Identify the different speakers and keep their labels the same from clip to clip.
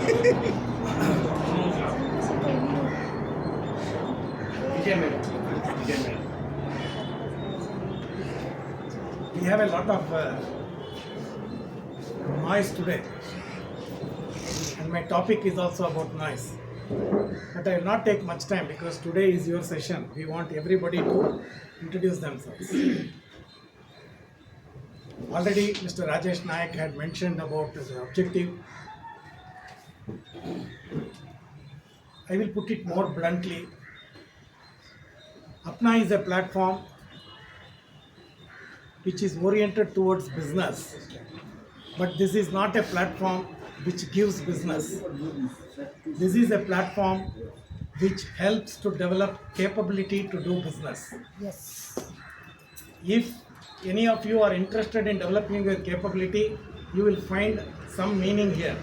Speaker 1: We have a lot of noise today, and my topic is also about noise. But I will not take much time because today is your session. We want everybody to introduce themselves. Already Mr. Rajesh Nayak had mentioned about the objective. I will put it more bluntly. Apna is a platform which is oriented towards business, but this is not a platform which gives business. This is a platform which helps to develop capability to do business.
Speaker 2: Yes.
Speaker 1: If any of you are interested in developing your capability, you will find some meaning here.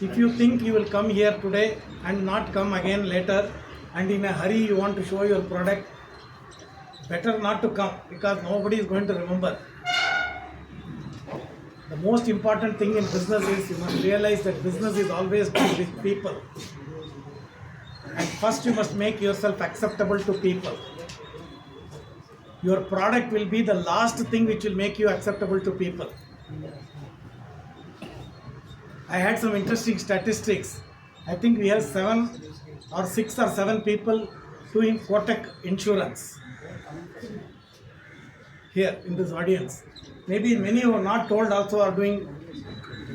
Speaker 1: If you think you will come here today and not come again later, and in a hurry you want to show your product, better not to come, because nobody is going to remember. The most important thing in business is you must realize that business is always done with people. And first you must make yourself acceptable to people. Your product will be the last thing which will make you acceptable to people. I had some interesting statistics. I think we have 6 or 7 people doing Kotak insurance here in this audience. Maybe many who are not told also are doing.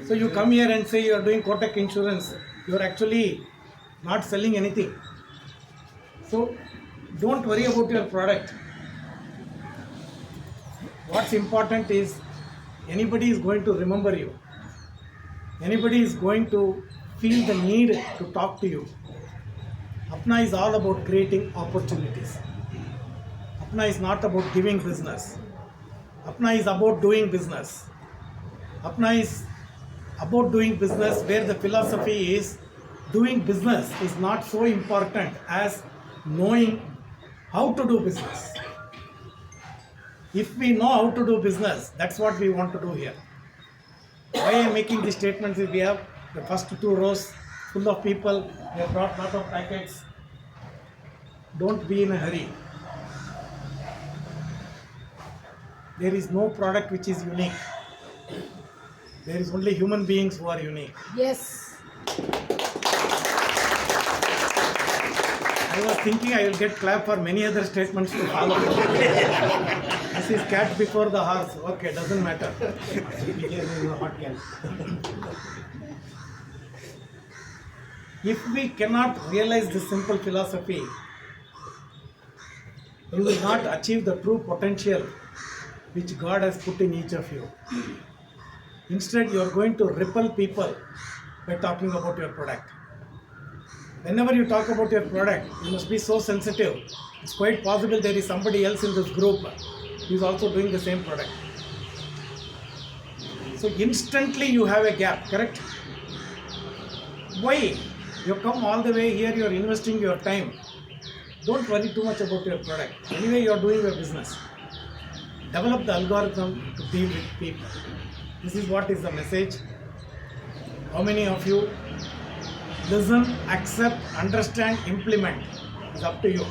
Speaker 1: So you come here and say you are doing Kotak insurance. You are actually not selling anything. So don't worry about your product. What's important is anybody is going to remember you. Anybody is going to feel the need to talk to you. Apna is all about creating opportunities. Apna is not about giving business. Apna is about doing business. Apna is about doing business where the philosophy is doing business is not so important as knowing how to do business. If we know how to do business, that's what we want to do here. Why I am making these statements is we have the first 2 rows full of people. We have brought lot of packets. Don't be in a hurry. There is no product which is unique. There is only human beings who are unique.
Speaker 2: Yes.
Speaker 1: I was thinking I will get clap for many other statements to follow. This is cat before the horse. Okay, doesn't matter. If we cannot realize this simple philosophy, you will not achieve the true potential which God has put in each of you. Instead, you are going to repel people by talking about your product. Whenever you talk about your product, you must be so sensitive. It's quite possible there is somebody else in this group who is also doing the same product. So instantly you have a gap, correct? Why? You come all the way here, you are investing your time. Don't worry too much about your product. Anyway, you are doing your business. Develop the algorithm to deal with people. This is what is the message. How many of you listen, accept, understand, implement? It's up to you.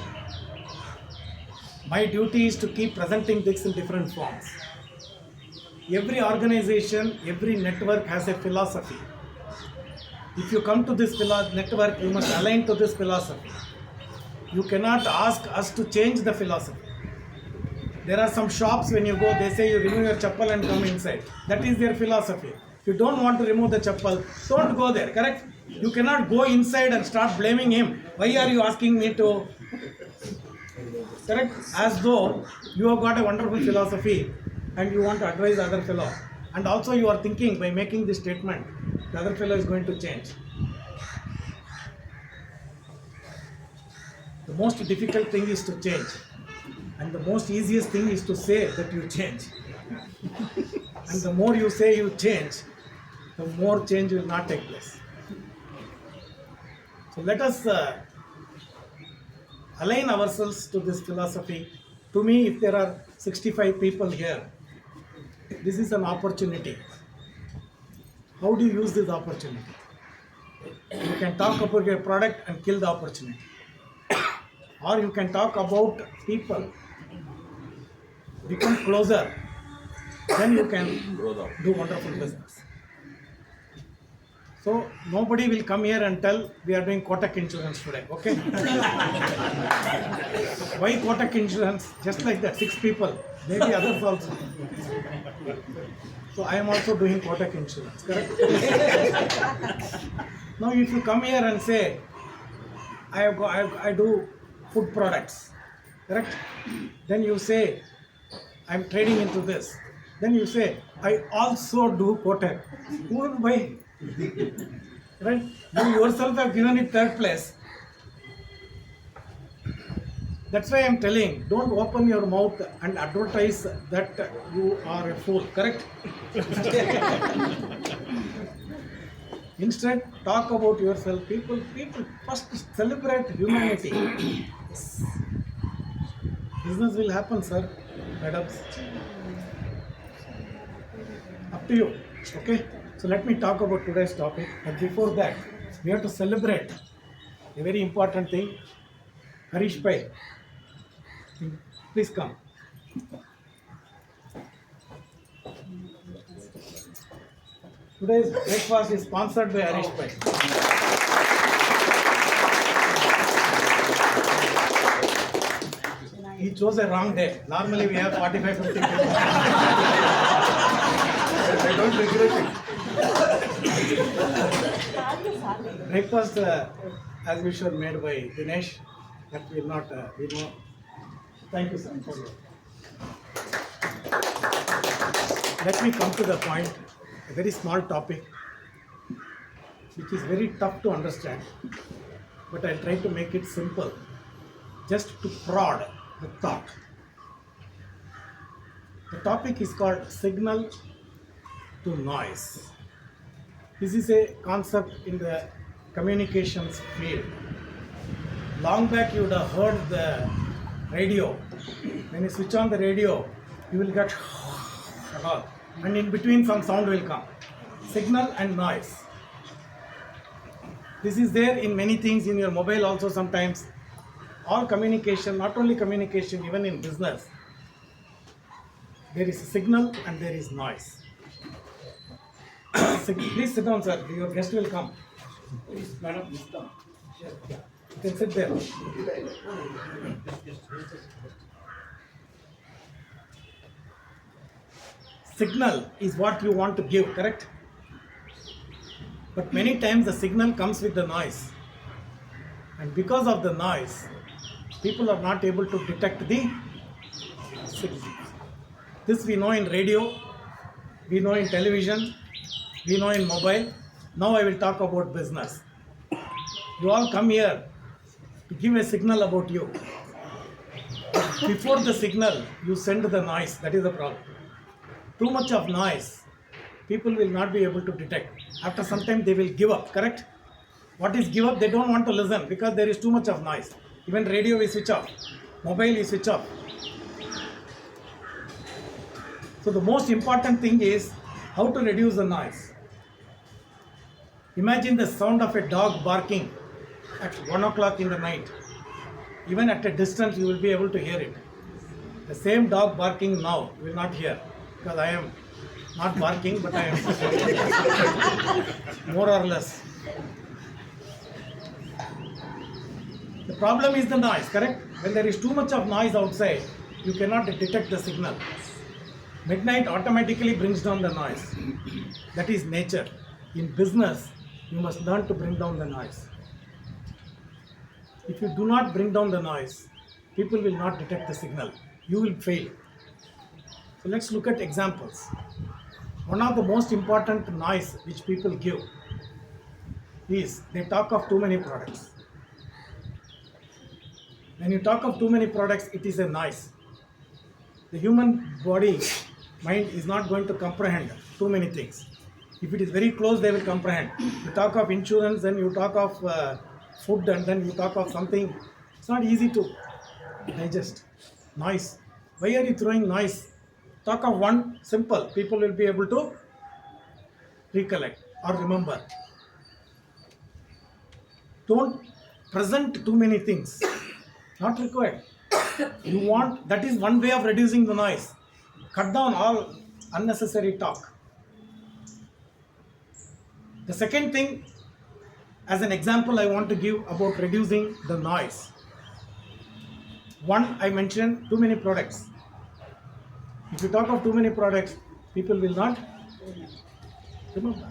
Speaker 1: My duty is to keep presenting this in different forms. Every organization, every network has a philosophy. If you come to this network, you must align to this philosophy. You cannot ask us to change the philosophy. There are some shops when you go, they say you remove your chappal and come inside. That is their philosophy. If you don't want to remove the chappal, don't go there, correct? You cannot go inside and start blaming him. Why are you asking me to? Correct? As though you have got a wonderful philosophy and you want to advise the other fellow. And also you are thinking by making this statement, the other fellow is going to change. The most difficult thing is to change. And the most easiest thing is to say that you change. And the more you say you change, the more change will not take place. So let us align ourselves to this philosophy. To me, if there are 65 people here, this is an opportunity. How do you use this opportunity? You can talk about your product and kill the opportunity. Or you can talk about people, become closer, then you can do wonderful business. So nobody will come here and tell we are doing Kotak insurance today, okay? Why Kotak insurance? Just like that, 6 people, maybe others also. So I am also doing Kotak insurance, correct? Now if you come here and say, I do food products, correct? Then you say, I'm trading into this. Then you say, I also do Kotak. Who will buy? Right? You yourself have given it third place. That's why I'm telling, don't open your mouth and advertise that you are a fool, correct? Instead, talk about yourself. People first celebrate humanity. Business will happen, sir, madams. Up to you. Okay? So let me talk about today's topic. But before that, we have to celebrate a very important thing. Harish Bhai, please come. Today's breakfast is sponsored by Harish Bhai. He chose a wrong day. Normally we have 45-50 people. I don't regret it. Breakfast as usual made by Dinesh. That will not, we know. Thank you, sir, for your. Let me come to the point. A very small topic, which is very tough to understand, but I'll try to make it simple, just to prod the thought. The topic is called signal to noise. This is a concept in the communications field. Long back you would have heard the radio. When you switch on the radio, you will get and in between some sound will come. Signal and noise. This is there in many things, in your mobile also sometimes. All communication, not only communication, even in business, there is a signal and there is noise. Please sit down, sir. Your guest will come. Please, madam, please come. Yeah. You can sit there. Signal is what you want to give, correct? But many times the signal comes with the noise. And because of the noise, people are not able to detect the signal. This we know in radio, we know in television, we know in mobile. Now I will talk about business. You all come here to give a signal about you. Before the signal, you send the noise. That is the problem. Too much of noise, people will not be able to detect. After some time, they will give up, correct? What is give up? They don't want to listen because there is too much of noise. Even radio is switch off, mobile is switch off. So the most important thing is how to reduce the noise. Imagine the sound of a dog barking at 1 o'clock in the night. Even at a distance, you will be able to hear it. The same dog barking now, you will not hear. Because I am not barking, but I am more or less. The problem is the noise, correct? When there is too much of noise outside, you cannot detect the signal. Midnight automatically brings down the noise. That is nature. In business, you must learn to bring down the noise. If you do not bring down the noise, people will not detect the signal. You will fail. So let's look at examples. One of the most important noise which people give is they talk of too many products. When you talk of too many products, it is a noise. The human body, mind is not going to comprehend too many things. If it is very close, they will comprehend. You talk of insurance, then you talk of food, and then you talk of something. It's not easy to digest. Noise. Why are you throwing noise? Talk of one simple, people will be able to recollect or remember. Don't present too many things. Not required. You want, that is one way of reducing the noise. Cut down all unnecessary talk. The second thing, as an example, I want to give about reducing the noise. One, I mentioned too many products. If you talk of too many products, people will not remember.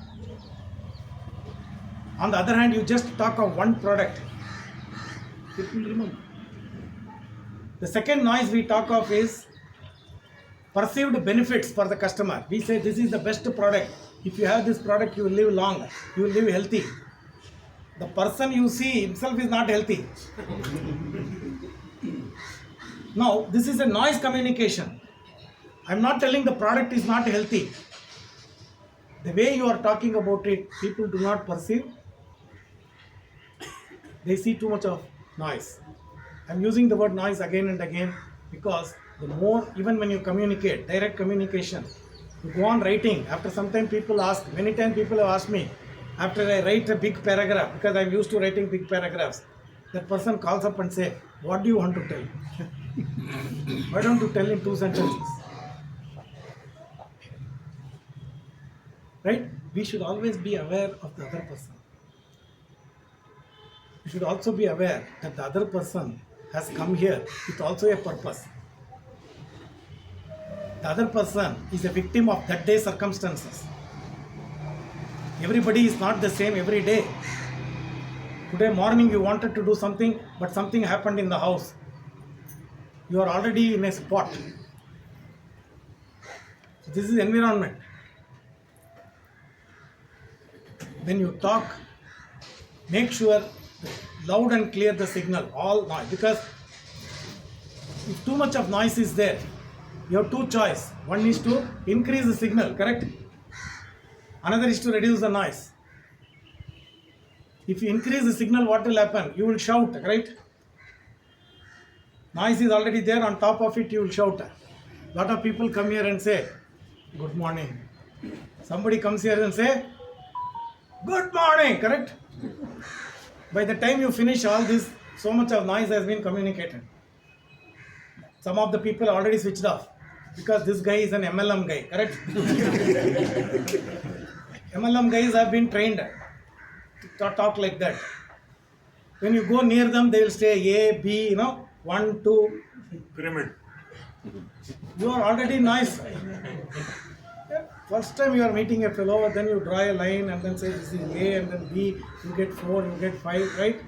Speaker 1: On the other hand, you just talk of one product, people will remember. The second noise we talk of is perceived benefits for the customer. We say this is the best product. If you have this product, you will live long, you will live healthy. The person you see himself is not healthy. Now, this is a noise communication. I am not telling the product is not healthy. The way you are talking about it, people do not perceive. They see too much of noise. I am using the word noise again and again because the more, even when you communicate, direct communication, you go on writing. After some time people ask, many times people have asked me, after I write a big paragraph, because I am used to writing big paragraphs, that person calls up and say, what do you want to tell? Why don't you tell in 2 sentences? Right? We should always be aware of the other person. We should also be aware that the other person has come here with also a purpose. The other person is a victim of that day's circumstances. Everybody is not the same every day. Today morning you wanted to do something, but something happened in the house. You are already in a spot. So this is environment. When you talk, make sure loud and clear the signal, all noise, because if too much of noise is there, you have two choices. One is to increase the signal, correct? Another is to reduce the noise. If you increase the signal, what will happen? You will shout, right? Noise is already there, on top of it you will shout. Lot of people come here and say, good morning. Somebody comes here and say, good morning, correct? By the time you finish all this, so much of noise has been communicated. Some of the people are already switched off because this guy is an MLM guy, correct? MLM guys have been trained to talk like that. When you go near them, they will say A, B, 1, 2.
Speaker 2: Pyramid.
Speaker 1: You are already nice. First time you are meeting a fellow, then you draw a line and then say this is A and then B, you get 4, you get 5, right?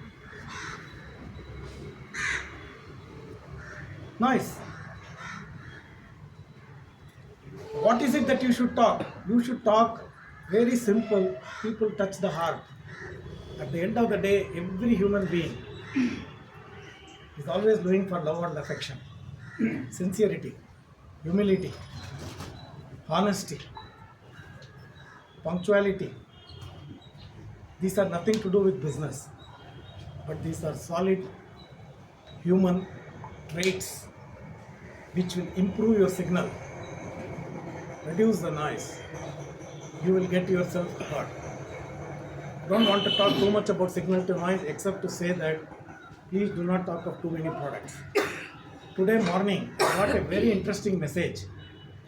Speaker 1: Nice. What is it that you should talk? You should talk very simple. People touch the heart. At the end of the day, every human being is always looking for love and affection, sincerity, humility, honesty, punctuality. These are nothing to do with business, but these are solid human traits which will improve your signal, reduce the noise. You will get yourself heard. Don't want to talk too much about signal to noise except to say that please do not talk of too many products. Today morning I got a very interesting message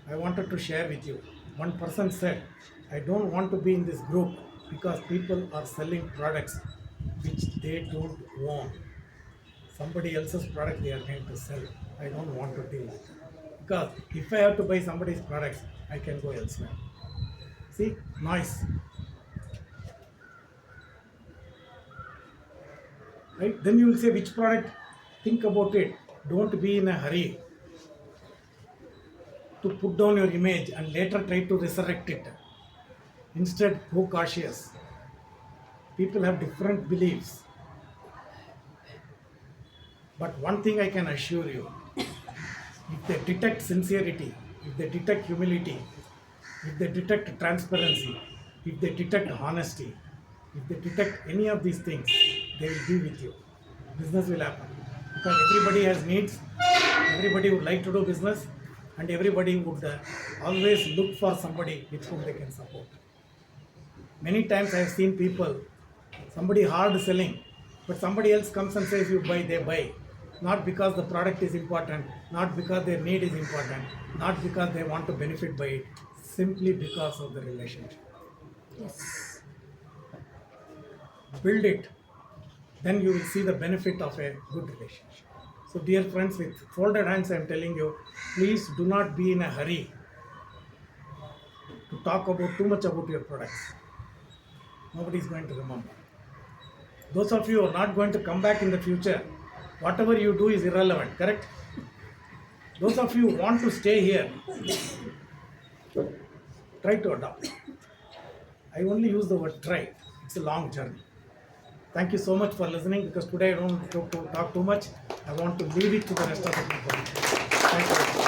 Speaker 1: I wanted to share with you. One person said, I don't want to be in this group because people are selling products which they don't want. Somebody else's product they are going to sell. I don't want to deal with it. Because if I have to buy somebody's products, I can go elsewhere. See, noise. Right? Then you will say which product, think about it. Don't be in a hurry to put down your image and later try to resurrect it. Instead, go cautious. People have different beliefs. But one thing I can assure you, if they detect sincerity, if they detect humility, if they detect transparency, if they detect honesty, if they detect any of these things, they will be with you. Business will happen. Because everybody has needs, everybody would like to do business, and everybody would always look for somebody with whom they can support. Many times I have seen people, somebody hard selling, But somebody else comes and says you buy, they buy. Not because the product is important, not because their need is important, not because they want to benefit by it, simply because of the relationship.
Speaker 2: Yes.
Speaker 1: Build it, then you will see the benefit of a good relationship. So, dear friends, with folded hands, I am telling you, please do not be in a hurry to talk about too much about your products. Nobody is going to remember. Those of you who are not going to come back in the future, whatever you do is irrelevant, correct? Those of you who want to stay here, try to adopt. I only use the word try. It's a long journey. Thank you so much for listening, because today I don't want to talk too much. I want to leave it to the rest of the people. Thank you.